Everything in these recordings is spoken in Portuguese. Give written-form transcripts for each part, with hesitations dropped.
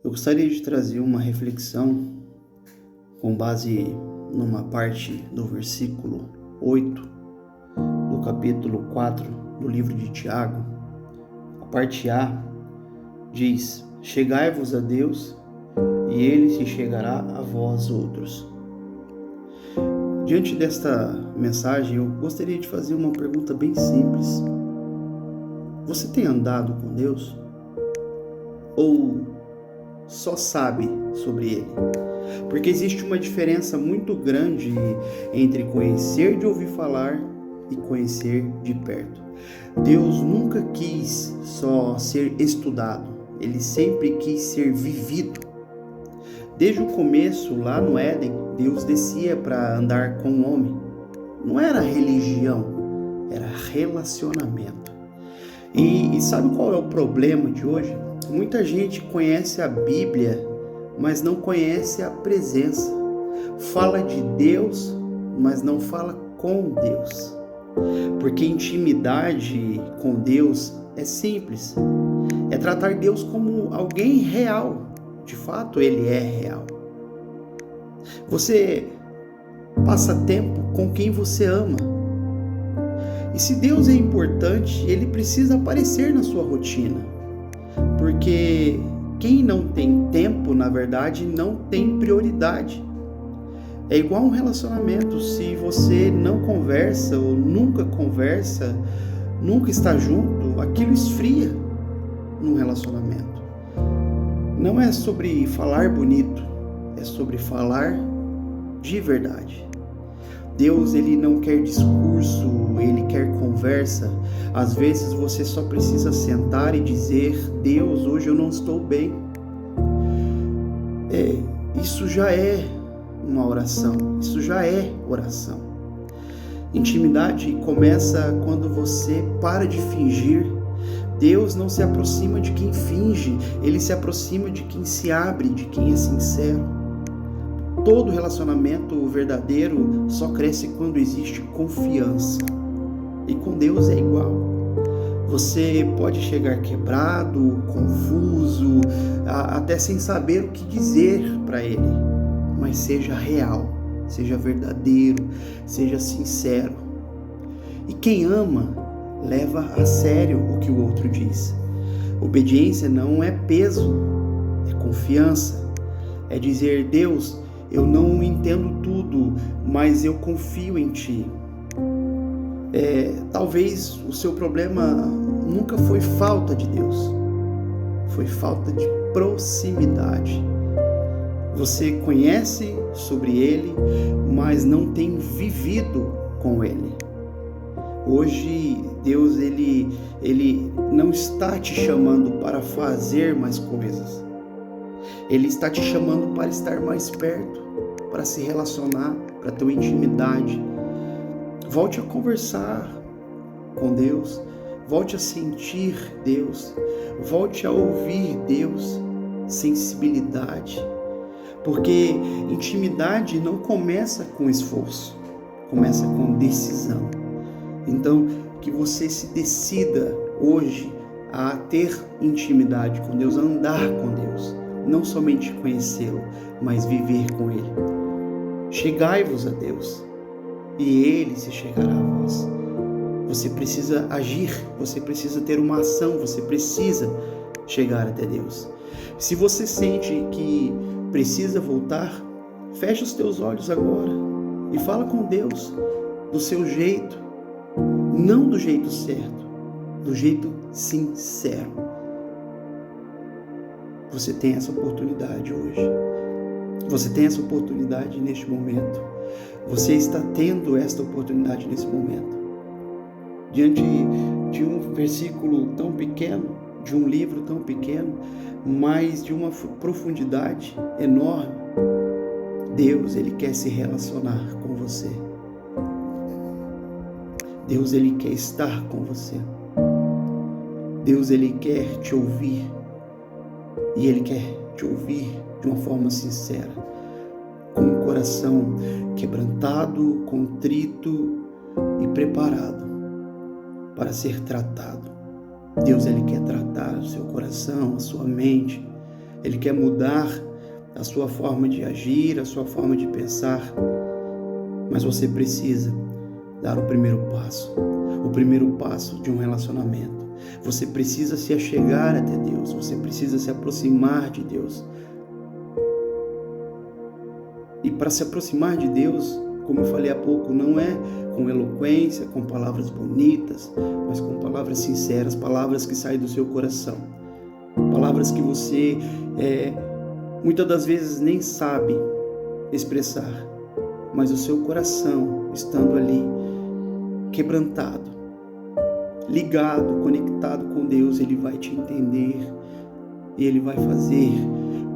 Eu gostaria de trazer uma reflexão com base numa parte do versículo 8 do capítulo 4 do livro de Tiago. A parte A diz: Chegai-vos a Deus, e Ele se chegará a vós outros. Diante desta mensagem, eu gostaria de fazer uma pergunta bem simples. Você tem andado com Deus? Ou só sabe sobre Ele? Porque existe uma diferença muito grande entre conhecer de ouvir falar e conhecer de perto. Deus nunca quis só ser estudado, Ele sempre quis ser vivido. Desde o começo, lá no Éden, Deus descia para andar com o homem. Não era religião, era relacionamento. E sabe qual é o problema de hoje? Muita gente conhece a Bíblia, mas não conhece a presença. Fala de Deus, mas não fala com Deus. Porque intimidade com Deus é simples. É tratar Deus como alguém real. De fato, Ele é real. Você passa tempo com quem você ama. E se Deus é importante, Ele precisa aparecer na sua rotina. Porque quem não tem tempo, na verdade, não tem prioridade. É igual um relacionamento. Se você não conversa ou nunca conversa, nunca está junto, aquilo esfria num relacionamento. Não é sobre falar bonito, é sobre falar de verdade. Deus, Ele não quer discurso, Ele quer conversa. Às vezes você só precisa sentar e dizer: Deus, hoje eu não estou bem. Isso já é uma oração, isso já é oração. Intimidade começa quando você para de fingir. Deus não se aproxima de quem finge, Ele se aproxima de quem se abre, de quem é sincero. Todo relacionamento verdadeiro só cresce quando existe confiança. E com Deus é igual. Você pode chegar quebrado, confuso, até sem saber o que dizer para Ele. Mas seja real, seja verdadeiro, seja sincero. E quem ama, leva a sério o que o outro diz. Obediência não é peso, é confiança. É dizer: Deus, eu não entendo tudo, mas eu confio em Ti. Talvez o seu problema nunca foi falta de Deus, foi falta de proximidade. Você conhece sobre Ele, mas não tem vivido com Ele. Hoje, Deus, Ele não está te chamando para fazer mais coisas. Ele está te chamando para estar mais perto, para se relacionar, para ter uma intimidade. Volte a conversar com Deus, volte a sentir Deus, volte a ouvir Deus, sensibilidade. Porque intimidade não começa com esforço, começa com decisão. Então, que você se decida hoje a ter intimidade com Deus, a andar com Deus, não somente conhecê-lo, mas viver com Ele. Chegai-vos a Deus, e Ele se chegará a vós. Você precisa agir, você precisa ter uma ação, você precisa chegar até Deus. Se você sente que precisa voltar, fecha os teus olhos agora e fala com Deus do seu jeito. Não do jeito certo, do jeito sincero. Você tem essa oportunidade hoje. Você tem essa oportunidade neste momento. Você está tendo esta oportunidade nesse momento. Diante de um versículo tão pequeno, de um livro tão pequeno, mas de uma profundidade enorme, Deus, Ele quer se relacionar com você. Deus, Ele quer estar com você. Deus, Ele quer te ouvir. E Ele quer te ouvir de uma forma sincera, com o coração quebrantado, contrito e preparado para ser tratado. Deus, Ele quer tratar o seu coração, a sua mente, Ele quer mudar a sua forma de agir, a sua forma de pensar, mas você precisa dar o primeiro passo de um relacionamento. Você precisa se achegar até Deus, você precisa se aproximar de Deus. E para se aproximar de Deus, como eu falei há pouco, não é com eloquência, com palavras bonitas, mas com palavras sinceras, palavras que saem do seu coração. Palavras que você muitas das vezes nem sabe expressar, mas o seu coração estando ali, quebrantado, ligado, conectado com Deus, Ele vai te entender e Ele vai fazer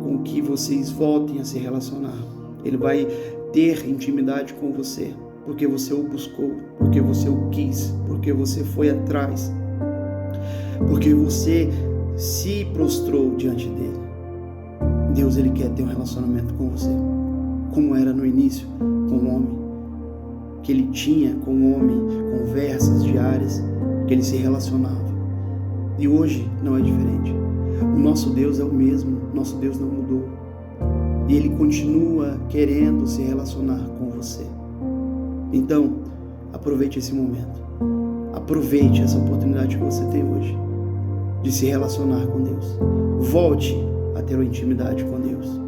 com que vocês voltem a se relacionar. Ele vai ter intimidade com você, porque você o buscou, porque você o quis, porque você foi atrás, porque você se prostrou diante dele. Deus, Ele quer ter um relacionamento com você, como era no início com o homem, que Ele tinha com o homem conversas diárias, que Ele se relacionava. E hoje não é diferente. O nosso Deus é o mesmo, nosso Deus não mudou. E Ele continua querendo se relacionar com você. Então, aproveite esse momento. Aproveite essa oportunidade que você tem hoje de se relacionar com Deus. Volte a ter uma intimidade com Deus.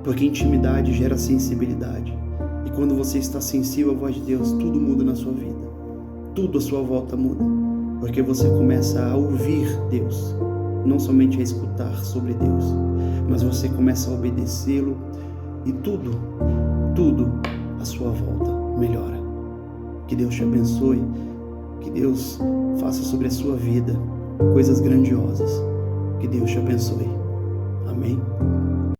Porque intimidade gera sensibilidade. E quando você está sensível à voz de Deus, tudo muda na sua vida. Tudo à sua volta muda. Porque você começa a ouvir Deus. Não somente a escutar sobre Deus, mas você começa a obedecê-lo e tudo à sua volta melhora. Que Deus te abençoe, que Deus faça sobre a sua vida coisas grandiosas. Que Deus te abençoe. Amém?